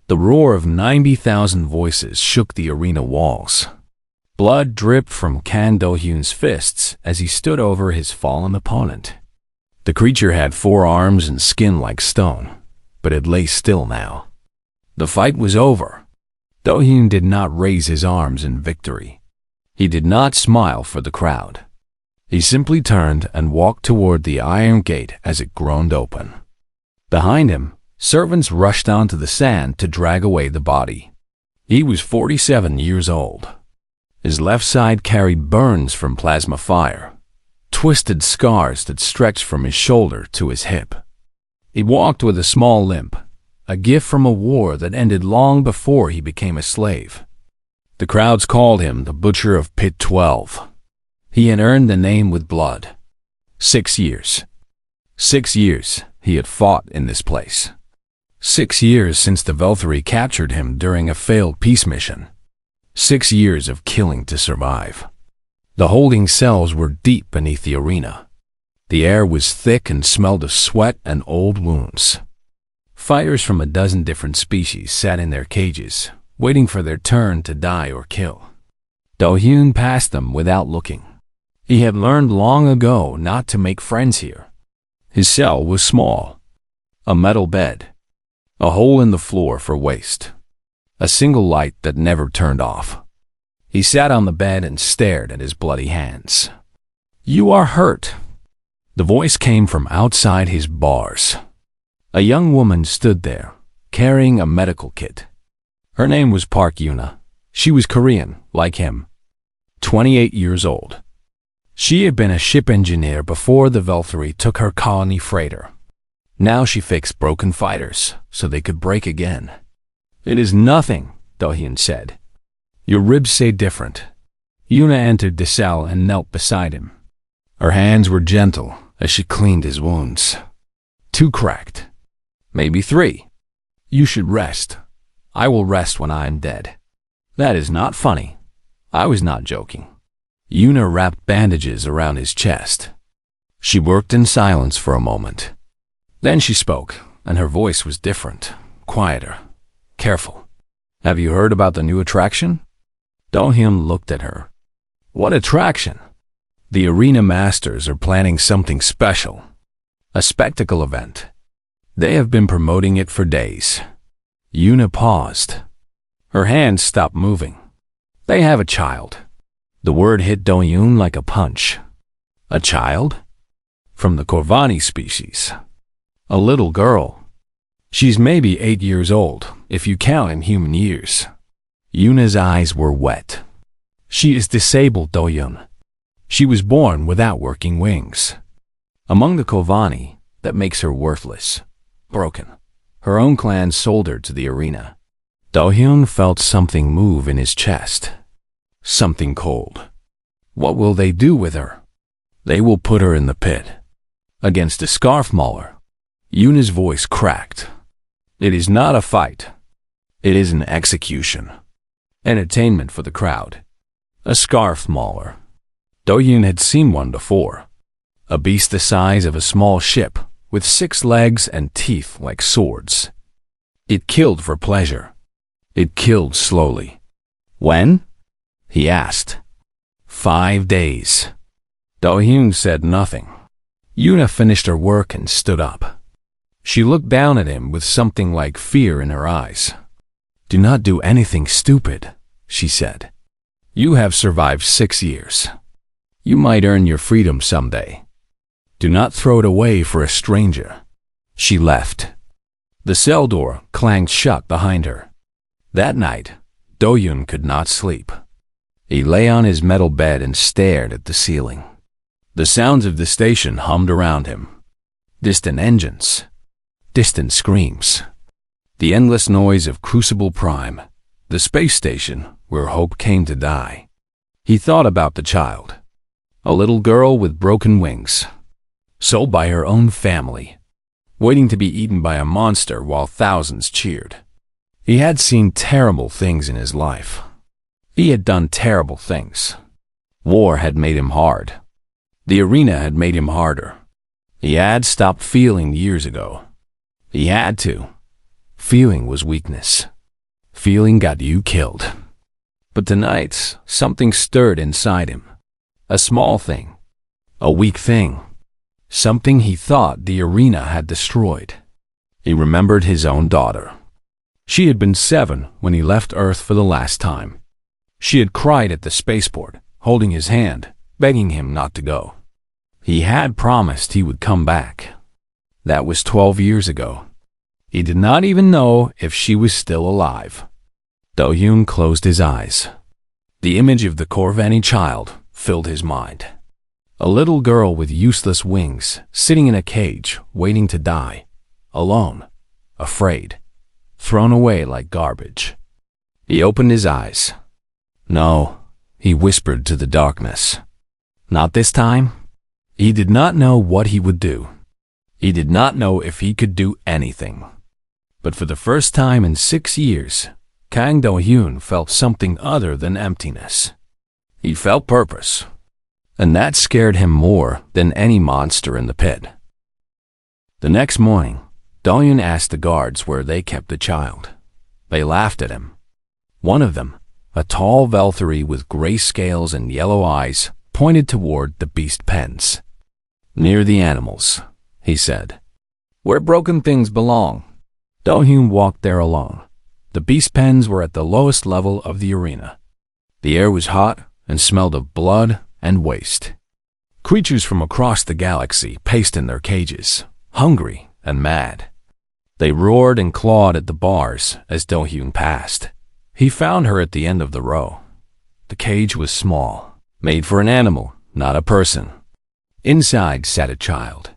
The roar of 90,000 voices shook the arena walls. Blood dripped from Kan Do-hyun's fists as he stood over his fallen opponent. The creature had 4 arms and skin like stone, but it lay still now. The fight was over. Do-hyun did not raise his arms in victory. He did not smile for the crowd. He simply turned and walked toward the iron gate as it groaned open. Behind him, servants rushed onto the sand to drag away the body. He was 47 years old. His left side carried burns from plasma fire, twisted scars that stretched from his shoulder to his hip. He walked with a small limp, a gift from a war that ended long before he became a slave. The crowds called him the Butcher of Pit 12. He had earned the name with blood. 6 years. 6 years he had fought in this place. 6 years since the Velthari captured him during a failed peace mission. 6 years of killing to survive. The holding cells were deep beneath the arena. The air was thick and smelled of sweat and old wounds. Fighters from a dozen different species sat in their cages, waiting for their turn to die or kill. Do-hyun passed them without looking. He had learned long ago not to make friends here. His cell was small. A metal bed. A hole in the floor for waste. A single light that never turned off. He sat on the bed and stared at his bloody hands. "You are hurt." The voice came from outside his bars. A young woman stood there, carrying a medical kit. Her name was Park Yuna. She was Korean, like him. 28 years old. She had been a ship engineer before the Velthari took her colony freighter. Now she fixed broken fighters so they could break again. "It is nothing," Do-hyun said. "Your ribs say different." Yuna entered the cell and knelt beside him. Her hands were gentle as she cleaned his wounds. 2 cracked. Maybe 3. "You should rest. I will rest when I am dead." "That is not funny." I was not joking. Yuna wrapped bandages around his chest. She worked in silence for a moment. Then she spoke, and her voice was different, quieter, careful. "Have you heard about the new attraction?" Do-hyun looked at her. "What attraction?" "The arena masters are planning something special. A spectacle event. They have been promoting it for days." Yuna paused. Her hands stopped moving. "They have a child." The word hit Do-hyun like a punch. "A child?" "From the Corvani species. A little girl. She's maybe 8 years old, if you count in human years." Yuna's eyes were wet. "She is disabled, Do-hyun. She was born without working wings. Among the Corvani, that makes her worthless, broken. Her own clan sold her to the arena." Do-hyun felt something move in his chest. Something cold. "What will they do with her?" "They will put her in the pit. Against a scarf mauler." Yuna's voice cracked. "It is not a fight. It is an execution. Entertainment for the crowd. A scarf mauler." Do-hyun had seen one before. A beast the size of a small ship, with 6 legs and teeth like swords. It killed for pleasure. It killed slowly. "When?" he asked. 5 days. Do-hyun said nothing. Yuna finished her work and stood up. She looked down at him with something like fear in her eyes. "Do not do anything stupid," she said. "You have survived 6 years. You might earn your freedom someday. Do not throw it away for a stranger." She left. The cell door clanged shut behind her. That night, Do-hyun could not sleep. He lay on his metal bed and stared at the ceiling. The sounds of the station hummed around him. Distant engines. Distant screams. The endless noise of Crucible Prime, the space station where hope came to die. He thought about the child. A little girl with broken wings. Sold by her own family. Waiting to be eaten by a monster while thousands cheered. He had seen terrible things in his life. He had done terrible things. War had made him hard. The arena had made him harder. He had stopped feeling years ago. He had to. Feeling was weakness. feeling got you killed. But tonight, something stirred inside him. A small thing. A weak thing. Something he thought the arena had destroyed. He remembered his own daughter. She had been 7 when he left Earth for the last time. She had cried at the spaceport, holding his hand, begging him not to go. He had promised he would come back. That was 12 years ago. He did not even know if she was still alive. Do-hyun closed his eyes. The image of the Corvani child filled his mind. A little girl with useless wings, sitting in a cage, waiting to die. Alone, afraid, thrown away like garbage. He opened his eyes. No, he whispered to the darkness. Not this time. He did not know what he would do. He did not know if he could do anything. But for the first time in 6 years, Kang Do-hyun felt something other than emptiness. He felt purpose, and that scared him more than any monster in the pit. The next morning, Do-hyun asked the guards where they kept the child. They laughed at him. One of them, a tall Valkyrie with gray scales and yellow eyes, pointed toward the beast pens. Near the animals, he said. Where broken things belong. Do-hyun walked there alone. The beast pens were at the lowest level of the arena. The air was hot and smelled of blood and waste. Creatures from across the galaxy paced in their cages, hungry and mad. They roared and clawed at the bars as Do-hyun passed. He found her at the end of the row. The cage was small, made for an animal, not a person. Inside sat a child.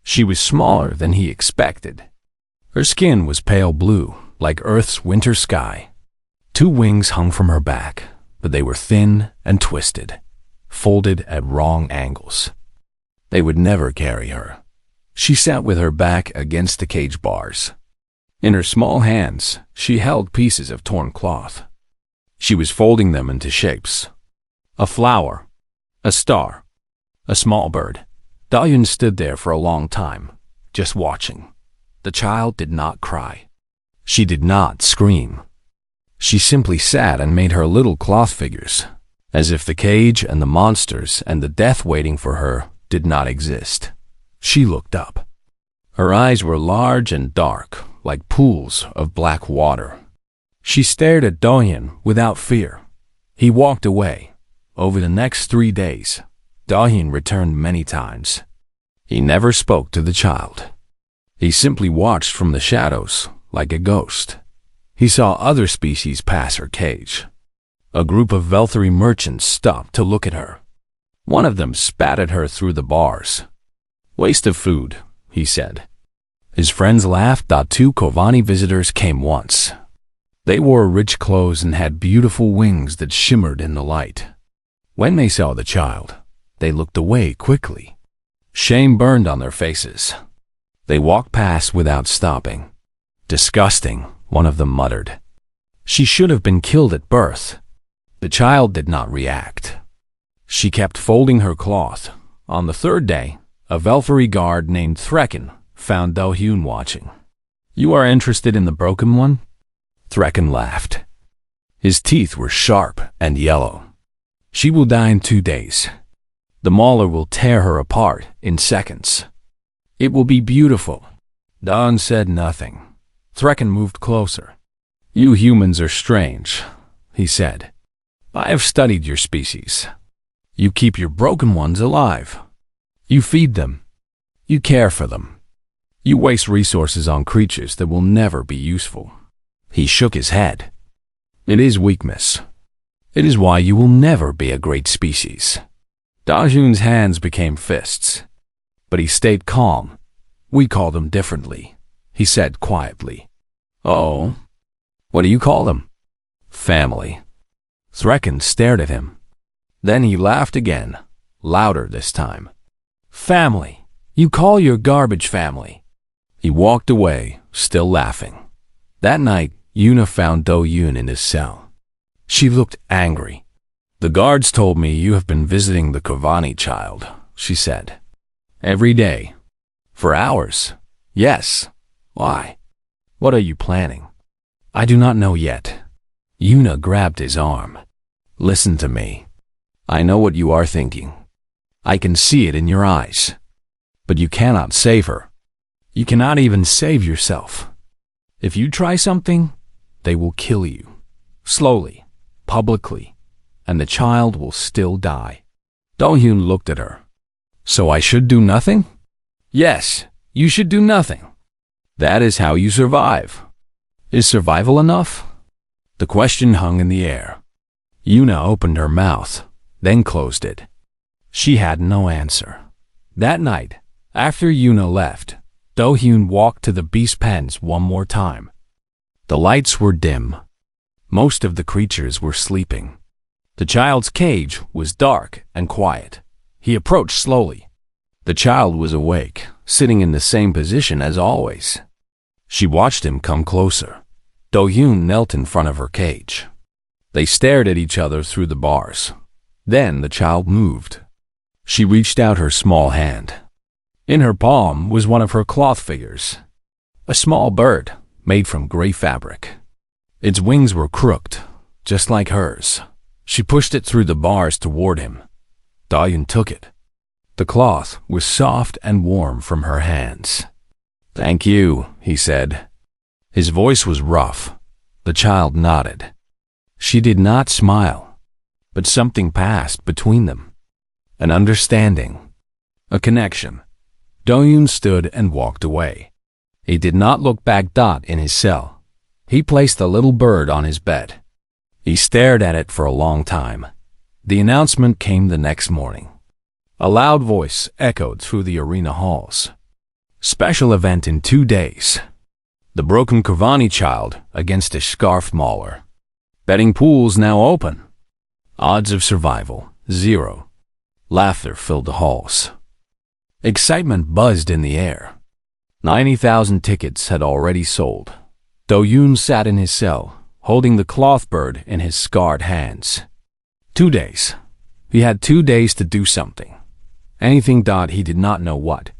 She was smaller than he expected. Her skin was pale blue, like Earth's winter sky. 2 wings hung from her back, but they were thin and twisted, folded at wrong angles. They would never carry her. She sat with her back against the cage bars. In her small hands, she held pieces of torn cloth. She was folding them into shapes. A flower, a star, a small bird. Do-hyun stood there for a long time, just watching. The child did not cry. She did not scream. She simply sat and made her little cloth figures, as if the cage and the monsters and the death waiting for her did not exist. She looked up. Her eyes were large and dark, like pools of black water. She stared at Do-hyun without fear. He walked away. Over the next 3 days, Do-hyun returned many times. He never spoke to the child. He simply watched from the shadows, like a ghost. He saw other species pass her cage. A group of Valkyrie merchants stopped to look at her. One of them spat at her through the bars. Waste of food, he said. His friends laughed. 2 Corvani visitors came once. They wore rich clothes and had beautiful wings that shimmered in the light. When they saw the child, they looked away quickly. Shame burned on their faces. They walked past without stopping. Disgusting, one of them muttered. She should have been killed at birth. The child did not react. She kept folding her cloth. On the 3rd day, a Valkyrie guard named Threkken found Do-hyun watching. You are interested in the broken one? Threkken laughed. His teeth were sharp and yellow. She will die in 2 days. The mauler will tear her apart in seconds. It will be beautiful. Don said nothing. Threkken moved closer. You humans are strange, he said. I have studied your species. You keep your broken ones alive. You feed them. You care for them. You waste resources on creatures that will never be useful. He shook his head. It is weakness. It is why you will never be a great species. Do-hyun's hands became fists. But he stayed calm. We call them differently, he said quietly. Oh? What do you call them? Family. Threkken stared at him. Then he laughed again, louder this time. Family. You call your garbage family. He walked away, still laughing. That night, Yuna found Do-hyun in his cell. She looked angry. The guards told me you have been visiting the Corvani child, she said. Every day. For hours. Yes. Why? What are you planning? I do not know yet. Yuna grabbed his arm. Listen to me. I know what you are thinking. I can see it in your eyes. But you cannot save her. You cannot even save yourself. If you try something, they will kill you. Slowly, publicly, and the child will still die. Do-hyun looked at her. So I should do nothing? Yes, you should do nothing. That is how you survive. Is survival enough? The question hung in the air. Yuna opened her mouth, then closed it. She had no answer. That night, after Yuna left, Do-hyun walked to the beast pens one more time. The lights were dim. Most of the creatures were sleeping. The child's cage was dark and quiet. He approached slowly. The child was awake, sitting in the same position as always. She watched him come closer. Do-hyun knelt in front of her cage. They stared at each other through the bars. Then the child moved. She reached out her small hand. In her palm was one of her cloth figures. A small bird made from gray fabric. Its wings were crooked, just like hers. She pushed it through the bars toward him. Do-hyun took it. The cloth was soft and warm from her hands. Thank you, he said. His voice was rough. The child nodded. She did not smile, but something passed between them. An understanding. A connection. Do-hyun stood and walked away. He did not look back. In his cell. He placed the little bird on his bed. He stared at it for a long time. The announcement came the next morning. A loud voice echoed through the arena halls. Special event in 2 days. The broken Kavani child against a scarfed mauler. Betting pools now open. Odds of survival, 0. Laughter filled the halls. Excitement buzzed in the air. 90,000 tickets had already sold. Do-hyun sat in his cell, holding the cloth bird in his scarred hands. 2 days. He had 2 days to do something. Anything. He did not know what,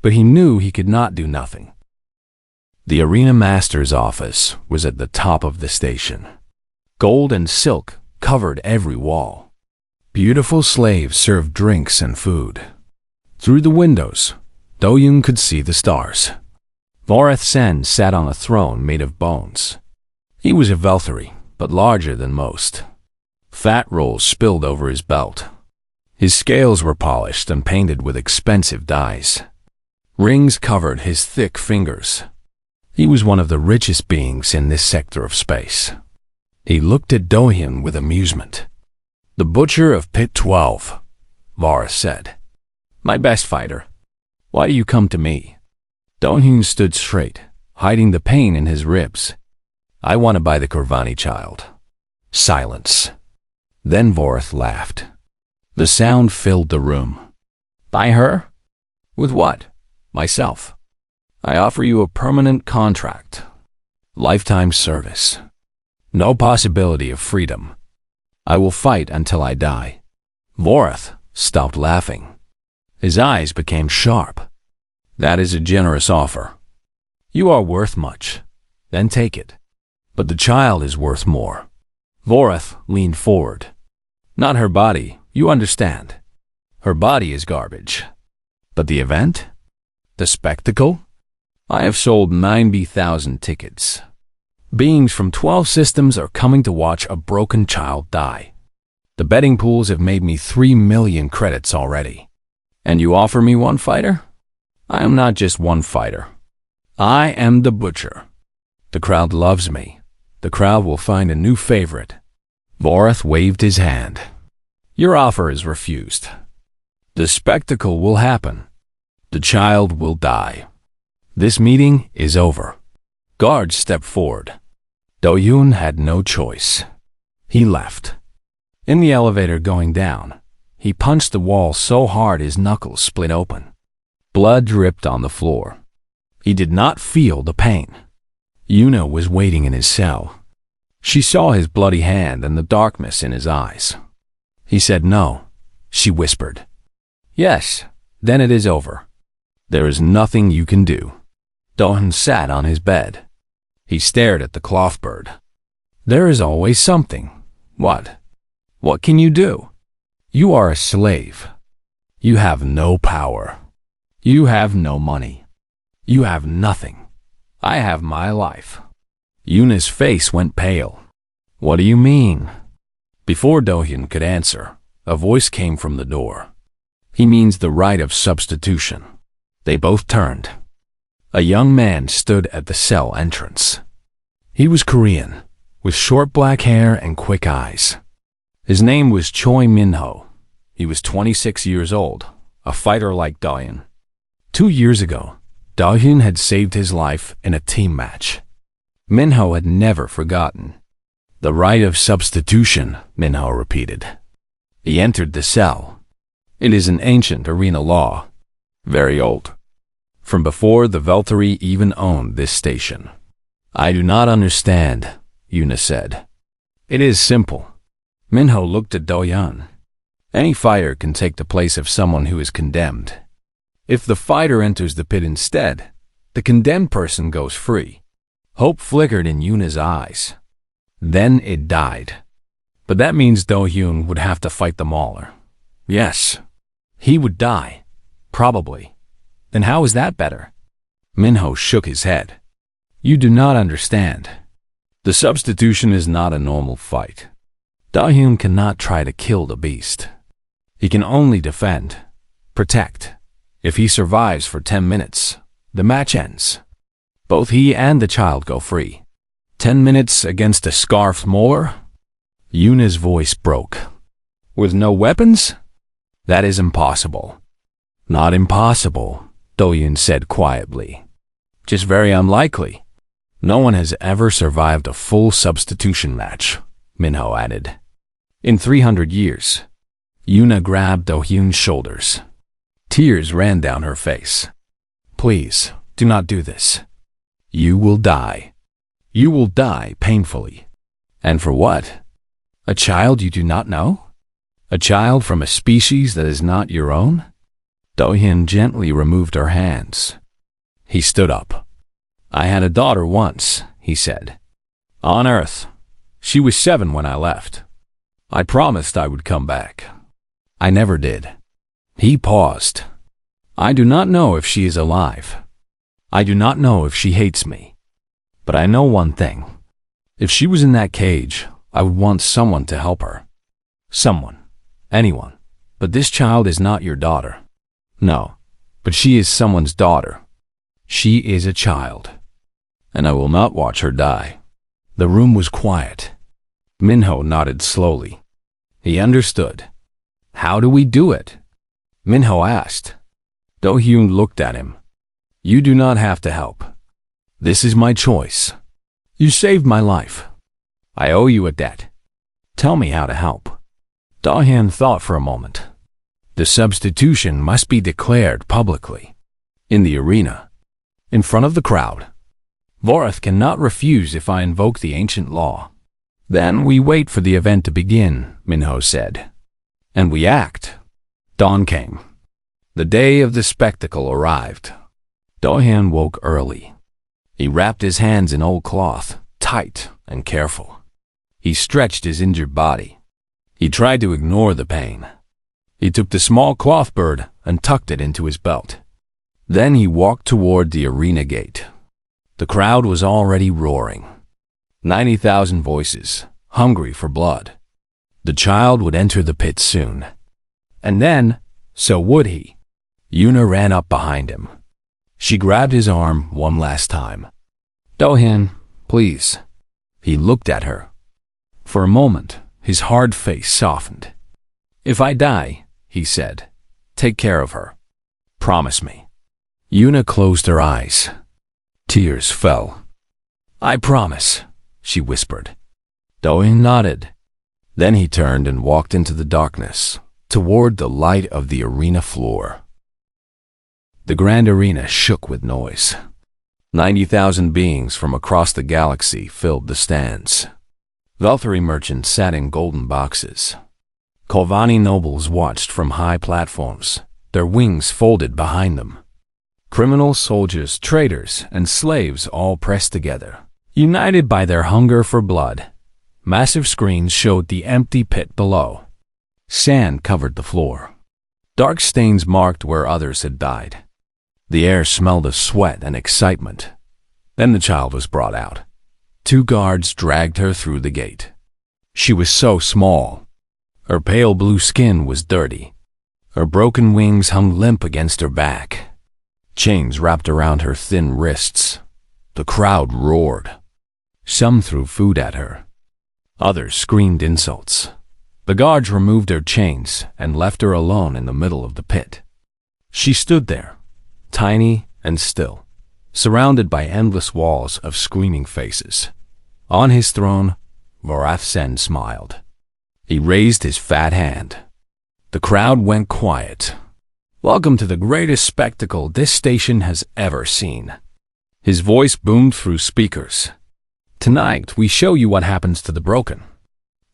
but he knew he could not do nothing. The arena master's office was at the top of the station. Gold and silk covered every wall. Beautiful slaves served drinks and food. Through the windows, Do-hyun could see the stars. Voreth Sen sat on a throne made of bones. He was a Velthari, but larger than most. Fat rolls spilled over his belt. His scales were polished and painted with expensive dyes. Rings covered his thick fingers. He was one of the richest beings in this sector of space. He looked at Do-hyun with amusement. The butcher of Pit 12, Voreth said. My best fighter. Why do you come to me? Do-hyun stood straight, hiding the pain in his ribs. I want to buy the Kurvani child. Silence. Then Voreth laughed. The sound filled the room. Buy her? With what? Myself. I offer you a permanent contract. Lifetime service. No possibility of freedom. I will fight until I die. Voreth stopped laughing. His eyes became sharp. That is a generous offer. You are worth much. Then take it. But the child is worth more. Voreth leaned forward. Not her body, you understand. Her body is garbage. But the event? The spectacle? I have sold 90,000 tickets. Beings from 12 systems are coming to watch a broken child die. The betting pools have made me 3 million credits already. And you offer me one fighter? I am not just one fighter. I am the butcher. The crowd loves me. The crowd will find a new favorite. Voreth waved his hand. Your offer is refused. The spectacle will happen. The child will die. This meeting is over. Guards stepped forward. Do-hyun had no choice. He left. In the elevator going down, he punched the wall so hard his knuckles split open. Blood dripped on the floor. He did not feel the pain. Yuna was waiting in his cell. She saw his bloody hand and the darkness in his eyes. He said no. She whispered, Yes, then it is over. There is nothing you can do. Do-hyun sat on his bed. He stared at the cloth bird. There is always something. What? What can you do? You are a slave. You have no power. You have no money. You have nothing. I have my life. Yuna's face went pale. What do you mean? Before Do-hyun could answer, a voice came from the door. He means the right of substitution. They both turned. A young man stood at the cell entrance. He was Korean, with short black hair and quick eyes. His name was Choi Min-ho. He was 26 years old, a fighter like Do-hyun. 2 years ago, Do-hyun had saved his life in a team match. Min-ho had never forgotten. The right of substitution, Min-ho repeated. He entered the cell. It is an ancient arena law, very old, from before the Valkyrie even owned this station. I do not understand, Yuna said. It is simple. Min-ho looked at Do-hyun. Any fighter can take the place of someone who is condemned. If the fighter enters the pit instead, the condemned person goes free. Hope flickered in Yuna's eyes. Then it died. But that means Do-hyun would have to fight the Mauler. Yes, he would die. Probably. Then how is that better? Min-ho shook his head. You do not understand. The substitution is not a normal fight. Do-hyun cannot try to kill the beast. He can only defend, protect. If he survives for 10 minutes, the match ends. Both he and the child go free. 10 minutes against a scarfed Mauler? Yuna's voice broke. With no weapons? That is impossible. Not impossible, Do-hyun said quietly. Just very unlikely. No one has ever survived a full substitution match, Min-ho added. In 300 years. Yuna grabbed Do-hyun's shoulders. Tears ran down her face. Please, do not do this. You will die. You will die painfully. And for what? A child you do not know? A child from a species that is not your own? Do-hyun gently removed her hands. He stood up. I had a daughter once, he said. On Earth. She was 7 when I left. I promised I would come back. I never did. He paused. I do not know if she is alive. I do not know if she hates me. But I know one thing. If she was in that cage, I would want someone to help her. Someone. Anyone. But this child is not your daughter. No. But she is someone's daughter. She is a child. And I will not watch her die. The room was quiet. Min-ho nodded slowly. He understood. How do we do it? Min-ho asked. Do-hyun looked at him. You do not have to help. This is my choice. You saved my life. I owe you a debt. Tell me how to help. Do-hyun thought for a moment. The substitution must be declared publicly. In the arena. In front of the crowd. Vorath cannot refuse if I invoke the ancient law. Then we wait for the event to begin, Min-ho said. And we act. Dawn came. The day of the spectacle arrived. Do-hyun woke early. He wrapped his hands in old cloth, tight and careful. He stretched his injured body. He tried to ignore the pain. He took the small cloth bird and tucked it into his belt. Then he walked toward the arena gate. The crowd was already roaring. 90,000 voices, hungry for blood. The child would enter the pit soon. And then, so would he. Yuna ran up behind him. She grabbed his arm one last time. Do-hyun, please. He looked at her. For a moment, his hard face softened. If I die, he said, take care of her. Promise me. Yuna closed her eyes. Tears fell. I promise, she whispered. Do-hyun nodded. Then he turned and walked into the darkness, toward the light of the arena floor. The grand arena shook with noise. 90,000 beings from across the galaxy filled the stands. Valkyrie merchants sat in golden boxes. Kolvani nobles watched from high platforms, their wings folded behind them. Criminals, soldiers, traders, and slaves all pressed together, united by their hunger for blood. Massive screens showed the empty pit below. Sand covered the floor. Dark stains marked where others had died. The air smelled of sweat and excitement. Then the child was brought out. 2 guards dragged her through the gate. She was so small. Her pale blue skin was dirty. Her broken wings hung limp against her back. Chains wrapped around her thin wrists. The crowd roared. Some threw food at her. Others screamed insults. The guards removed her chains and left her alone in the middle of the pit. She stood there, tiny and still, surrounded by endless walls of screaming faces. On his throne, Vorathsen smiled. He raised his fat hand. The crowd went quiet. "Welcome to the greatest spectacle this station has ever seen." His voice boomed through speakers. "Tonight, we show you what happens to the broken,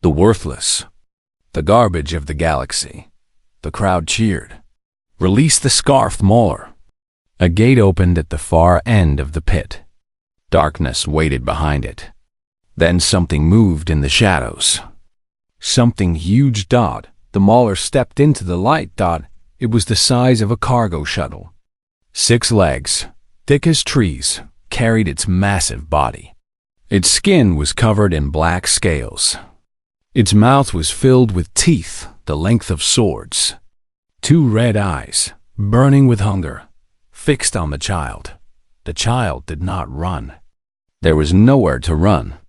the worthless, the garbage of the galaxy." The crowd cheered. "Release the scarfed mauler." A gate opened at the far end of the pit. Darkness waited behind it. Then something moved in the shadows. Something huge. The mauler stepped into the light. It was the size of a cargo shuttle. 6 legs, thick as trees, carried its massive body. Its skin was covered in black scales. Its mouth was filled with teeth the length of swords. 2 red eyes, burning with hunger, fixed on the child. The child did not run. There was nowhere to run.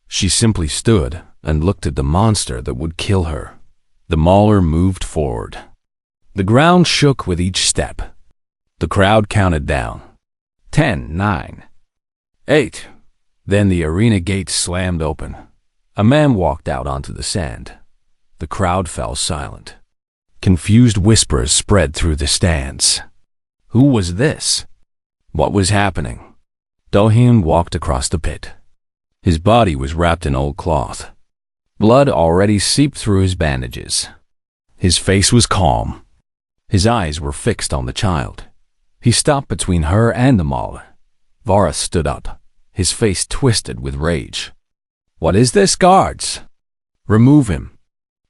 She simply stood and looked at the monster that would kill her. The mauler moved forward. The ground shook with each step. The crowd counted down. 10, 9, 8. Then the arena gate slammed open. A man walked out onto the sand. The crowd fell silent. Confused whispers spread through the stands. Who was this? What was happening? Do-hyun walked across the pit. His body was wrapped in old cloth. Blood already seeped through his bandages. His face was calm. His eyes were fixed on the child. He stopped between her and the mauler. Varus stood up, his face twisted with rage. "What is this, guards? Remove him."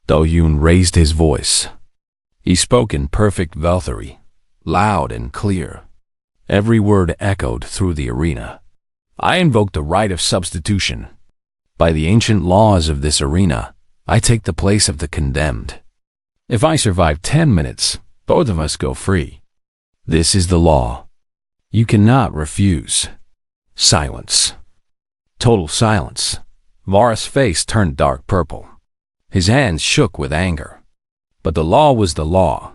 Do-hyun raised his voice. He spoke in perfect Velthari, loud and clear. Every word echoed through the arena. "I invoke the right of substitution. By the ancient laws of this arena, I take the place of the condemned. If I survive 10 minutes, both of us go free. This is the law. You cannot refuse." Silence. Total silence. Varus' face turned dark purple. His hands shook with anger. But the law was the law.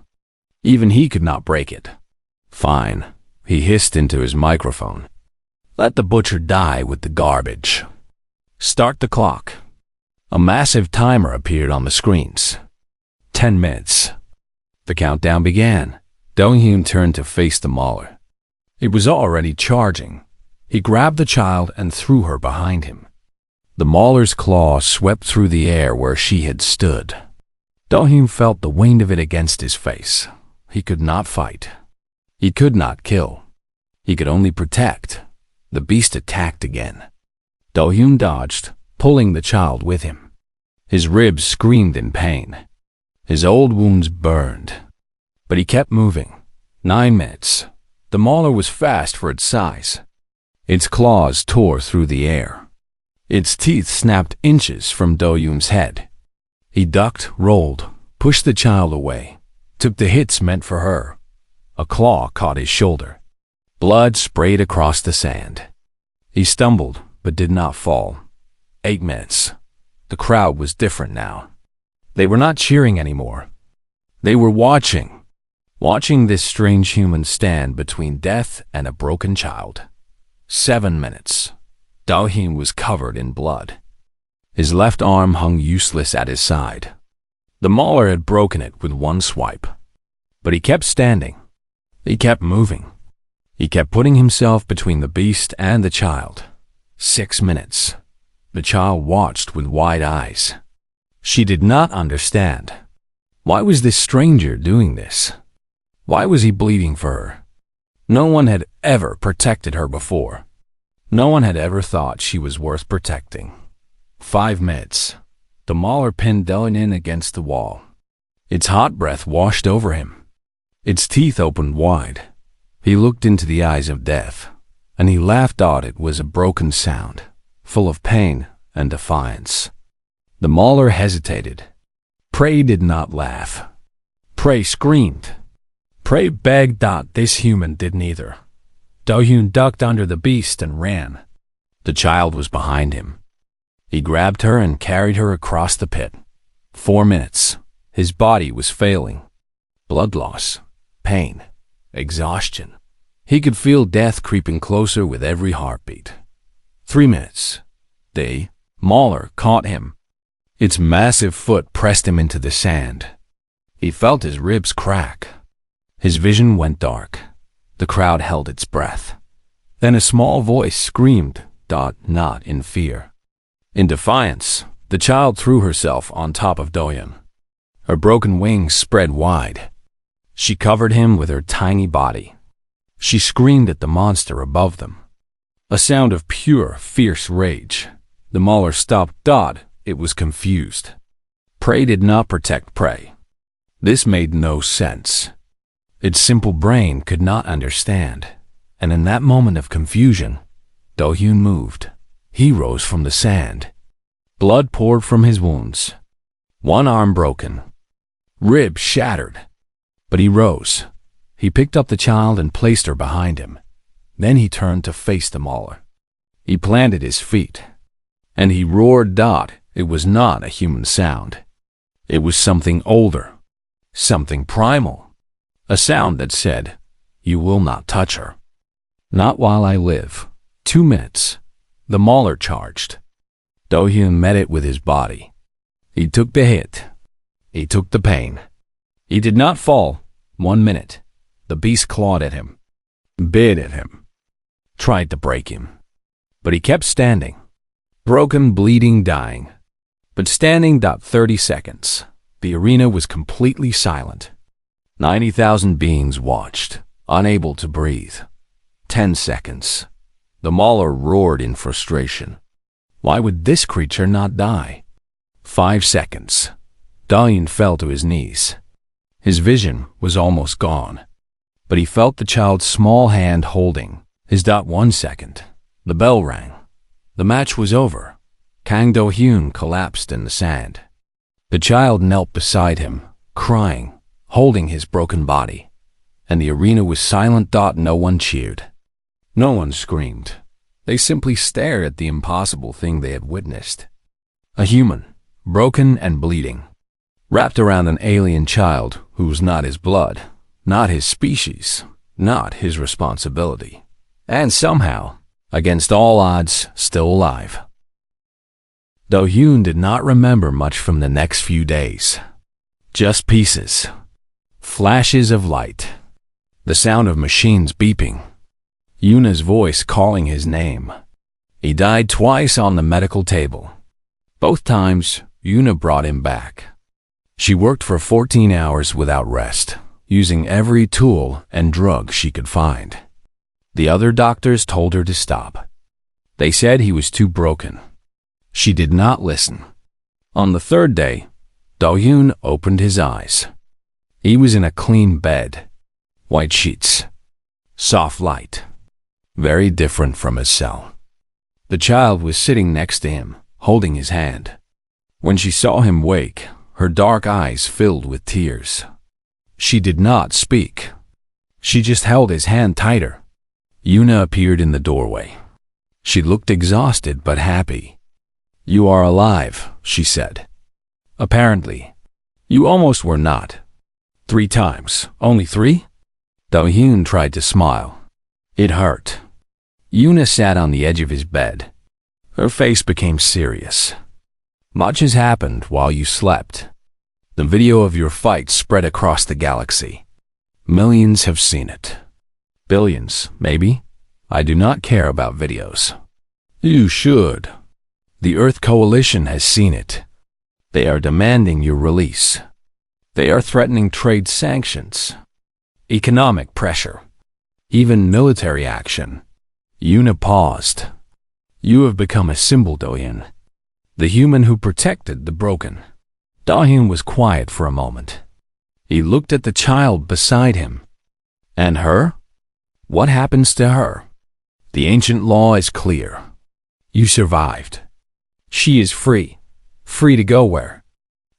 Even he could not break it. "Fine," he hissed into his microphone. "Let the butcher die with the garbage. Start the clock." A massive timer appeared on the screens. 10 minutes. The countdown began. Do-hyun turned to face the mauler. It was already charging. He grabbed the child and threw her behind him. The mauler's claw swept through the air where she had stood. Do-hyun felt the weight of it against his face. He could not fight. He could not kill. He could only protect. The beast attacked again. Do-hyun dodged, pulling the child with him. His ribs screamed in pain. His old wounds burned. But he kept moving. 9 minutes. The mauler was fast for its size. Its claws tore through the air. Its teeth snapped inches from Do-hyun's head. He ducked, rolled, pushed the child away, took the hits meant for her. A claw caught his shoulder. Blood sprayed across the sand. He stumbled, but did not fall. 8 minutes. The crowd was different now. They were not cheering anymore. They were watching this strange human stand between death and a broken child. 7 minutes. Do-hyun was covered in blood. His left arm hung useless at his side. The mauler had broken it with one swipe. But he kept standing. He kept moving. He kept putting himself between the beast and the child. 6 minutes. The child watched with wide eyes. She did not understand. Why was this stranger doing this? Why was he bleeding for her? No one had ever protected her before. No one had ever thought she was worth protecting. 5 minutes. The mauler pinned Dylan in against the wall. Its hot breath washed over him. Its teeth opened wide. He looked into the eyes of death, and he laughed out. It was a broken sound, full of pain and defiance. The mauler hesitated. Prey did not laugh. Prey screamed. Prey begged. This human did neither. Do-hyun ducked under the beast and ran. The child was behind him. He grabbed her and carried her across the pit. 4 minutes. His body was failing. Blood loss, pain, exhaustion. He could feel death creeping closer with every heartbeat. 3 minutes. The mauler caught him. Its massive foot pressed him into the sand. He felt his ribs crack. His vision went dark. The crowd held its breath. Then a small voice screamed, not in fear. In defiance, the child threw herself on top of Do-hyun. Her broken wings spread wide. She covered him with her tiny body. She screamed at the monster above them. A sound of pure, fierce rage. The mauler stopped. It was confused. Prey did not protect prey. This made no sense. Its simple brain could not understand. And in that moment of confusion, Do-hyun moved. He rose from the sand. Blood poured from his wounds. One arm broken. Ribs shattered. But he rose. He picked up the child and placed her behind him. Then he turned to face the mauler. He planted his feet. And he roared. It was not a human sound. It was something older. Something primal. A sound that said, "You will not touch her. Not while I live." 2 minutes. The mauler charged. Do-hyun met it with his body. He took the hit. He took the pain. He did not fall. 1 minute. The beast clawed at him. Bit at him. Tried to break him. But he kept standing. Broken, bleeding, dying. But standing. 30 seconds. The arena was completely silent. 90,000 beings watched, unable to breathe. 10 seconds. The mauler roared in frustration. Why would this creature not die? 5 seconds. Do-hyun fell to his knees. His vision was almost gone. But he felt the child's small hand holding his. 1 second. The bell rang. The match was over. Kang Do-hyun collapsed in the sand. The child knelt beside him, crying, holding his broken body. And the arena was silent. No one cheered. No one screamed. They simply stared at the impossible thing they had witnessed. A human, broken and bleeding, wrapped around an alien child who was not his blood, not his species, not his responsibility. And somehow, against all odds, still alive. Do-hyun did not remember much from the next few days. Just pieces. Flashes of light. The sound of machines beeping. Yuna's voice calling his name. He died twice on the medical table. Both times, Yuna brought him back. She worked for 14 hours without rest, using every tool and drug she could find. The other doctors told her to stop. They said he was too broken. She did not listen. On the 3rd day, Do-hyun opened his eyes. He was in a clean bed. White sheets. Soft light. Very different from his cell. The child was sitting next to him, holding his hand. When she saw him wake, her dark eyes filled with tears. She did not speak. She just held his hand tighter. Yuna appeared in the doorway. She looked exhausted but happy. "You are alive," she said. "Apparently. You almost were not. 3 times. Only 3? Do-hyun tried to smile. It hurt. Yuna sat on the edge of his bed. Her face became serious. "Much has happened while you slept. The video of your fight spread across the galaxy. Millions have seen it. Billions, maybe? I do not care about videos. You should. The Earth Coalition has seen it. They are demanding your release. They are threatening trade sanctions, economic pressure, even military action." Yuna paused. "You have become a symbol, Do-hyun. the human who protected the broken. Do-hyun was quiet for a moment. He looked at the child beside him. And her? What happens to her? The ancient law is clear. You survived. She is free. Free to go where?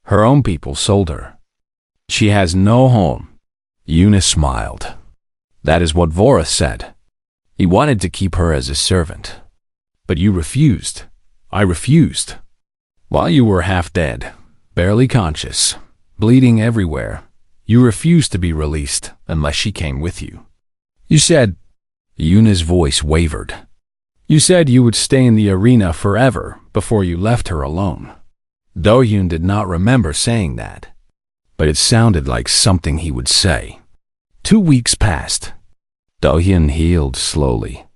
Her own people sold her. She has no home. Yuna smiled. That is what Vorath said. He wanted to keep her as a servant. But you refused. I refused. While you were half dead, barely conscious, bleeding everywhere, you refused to be released unless she came with you. You said, Yuna's voice wavered. You said you would stay in the arena forever before you left her alone. Do-hyun did not remember saying that, but it sounded like something he would say. 2 weeks passed. Do-hyun healed slowly.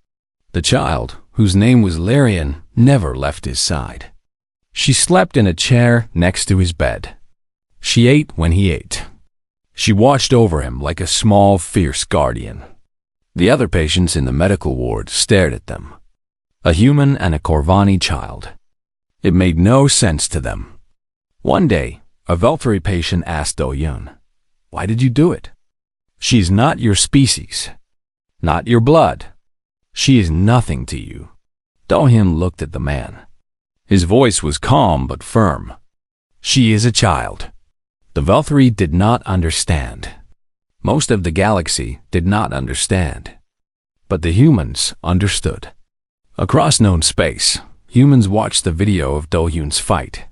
The child, whose name was Larian, never left his side. She slept in a chair next to his bed. She ate when he ate. She watched over him like a small, fierce guardian. The other patients in the medical ward stared at them. A human and a Corvani child. It made no sense to them. One day, a Veltri patient asked Do-hyun, "Why did you do it? She's not your species, not your blood. She is nothing to you." Do-hyun looked at the man. His voice was calm but firm. She is a child. The Veltri did not understand. Most of the galaxy did not understand. But the humans understood. Across known space, humans watched the video of Do-hyun's fight.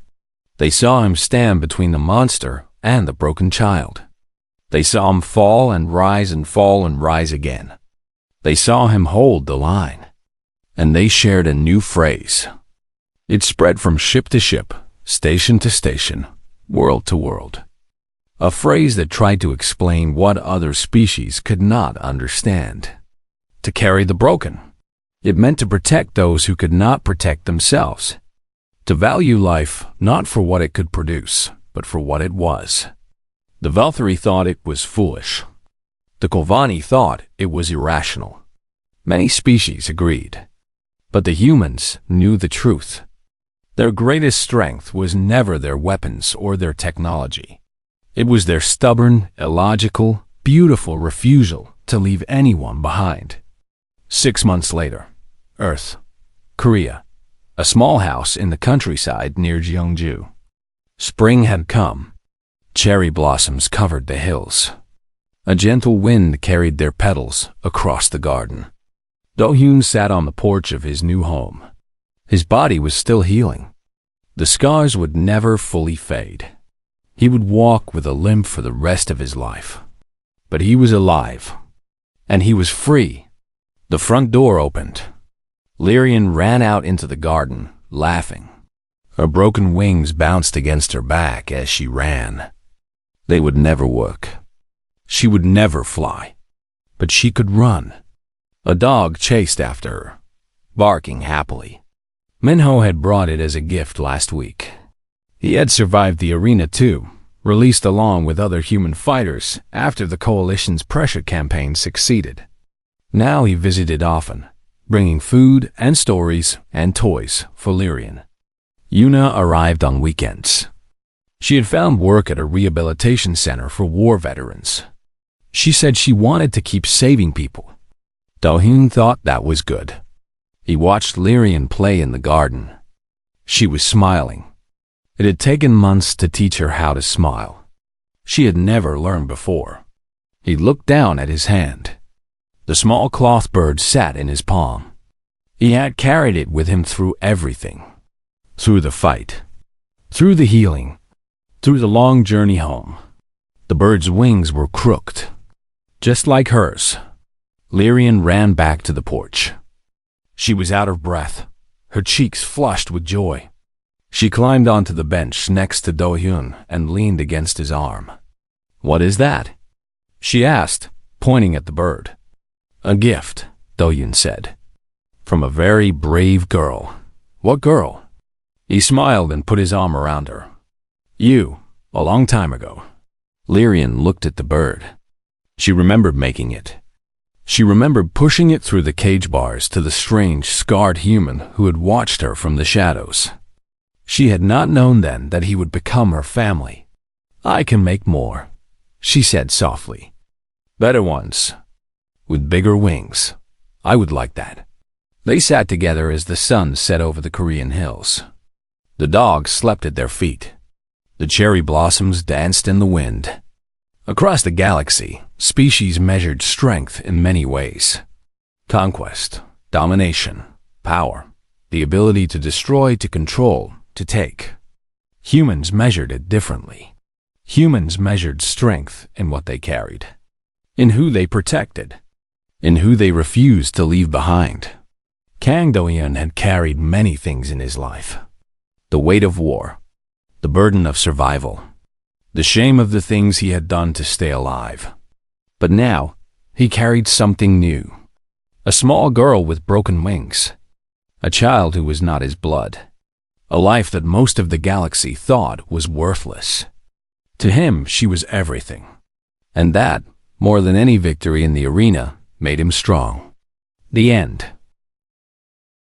They saw him stand between the monster and the broken child. They saw him fall and fall and rise again. They saw him hold the line. And they shared a new phrase. It spread from ship to ship, station to station, world to world. A phrase that tried to explain what other species could not understand. To carry the broken. It meant to protect those who could not protect themselves. To value life not for what it could produce, but for what it was. The Veltri thought it was foolish. The Corvani thought it was irrational. Many species agreed. But the humans knew the truth. Their greatest strength was never their weapons or their technology. It was their stubborn, illogical, beautiful refusal to leave anyone behind. 6 months later, Earth, Korea, a small house in the countryside near Jeongju. Spring had come. Cherry blossoms covered the hills. A gentle wind carried their petals across the garden. Do-hyun sat on the porch of his new home. His body was still healing. The scars would never fully fade. He would walk with a limp for the rest of his life. But he was alive. And he was free. The front door opened. Larian ran out into the garden, laughing. Her broken wings bounced against her back as she ran. They would never work. She would never fly. But she could run. A dog chased after her, barking happily. Minho had brought it as a gift last week. He had survived the arena too, released along with other human fighters after the Coalition's pressure campaign succeeded. Now he visited often, bringing food and stories and toys for Larian. Yuna arrived on weekends. She had found work at a rehabilitation center for war veterans. She said she wanted to keep saving people. Do-hyun thought that was good. He watched Larian play in the garden. She was smiling. It had taken months to teach her how to smile. She had never learned before. He looked down at his hand. The small cloth bird sat in his palm. He had carried it with him through everything. Through the fight. Through the healing. Through the long journey home. The bird's wings were crooked. Just like hers. Larian ran back to the porch. She was out of breath, her cheeks flushed with joy. She climbed onto the bench next to Do-hyun and leaned against his arm. "What is that?" she asked, pointing at the bird. "A gift," Do-hyun said. "From a very brave girl." "What girl?" He smiled and put his arm around her. "You, a long time ago." Larian looked at the bird. She remembered making it. She remembered pushing it through the cage bars to the strange, scarred human who had watched her from the shadows. She had not known then that he would become her family. "I can make more," she said softly. "Better ones, with bigger wings. I would like that." They sat together as the sun set over the Korean hills. The dogs slept at their feet. The cherry blossoms danced in the wind. Across the galaxy, species measured strength in many ways. Conquest, domination, power, the ability to destroy, to control, to take. Humans measured it differently. Humans measured strength in what they carried, in who they protected, in who they refused to leave behind. Kang Do-hyun had carried many things in his life. The weight of war, the burden of survival, the shame of the things he had done to stay alive. But now, he carried something new. A small girl with broken wings. A child who was not his blood. A life that most of the galaxy thought was worthless. To him, she was everything. And that, more than any victory in the arena, made him strong. The end.